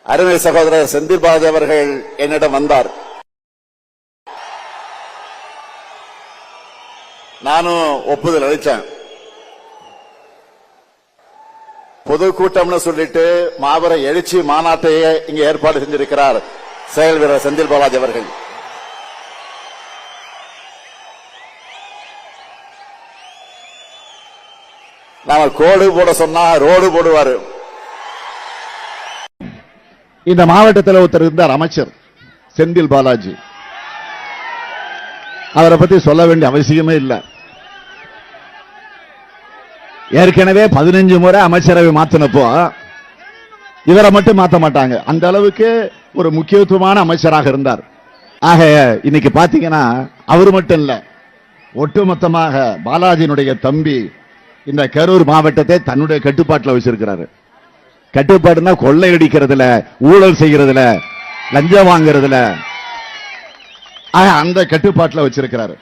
அருமை சகோதரர் செந்தில் பாலாஜி அவர்கள் என்னிடம் வந்தார். நானும் ஒப்புதல் அளித்தேன். பொதுக்கூட்டம்னு சொல்லிட்டு மாபெரும் எழுச்சி மாநாட்டையே இங்க ஏற்பாடு செஞ்சிருக்கிறார் செயல் வீரர் செந்தில் பாலாஜி அவர்கள். நாம கோடு போட சொன்னா ரோடு போடுவாரு. இந்த மாவட்டத்தில் ஒருத்தர் இருந்தார், அமைச்சர் செந்தில் பாலாஜி. அவரை பத்தி சொல்ல வேண்டிய அவசியமே இல்லை. ஏற்கனவே 15 முறை அமைச்சரவை மாத்தினப்போ இவரை மட்டும் மாத்த மாட்டாங்க. அந்த அளவுக்கு ஒரு முக்கியத்துவமான அமைச்சராக இருந்தார். ஆக இன்னைக்கு பாத்தீங்கன்னா அவர் மட்டும் இல்ல, ஒட்டுமொத்தமாக பாலாஜியினுடைய தம்பி இந்த கரூர் மாவட்டத்தை தன்னுடைய கட்டுப்பாட்டில் வச்சிருக்கிறாரு. கட்டுப்பாடுனா கொள்ளையடிக்கிறதுல, ஊழல் செய்யறதுல, லஞ்சம் வாங்குறதுல அந்த கட்டுப்பாட்டில் வச்சிருக்கிறாரு.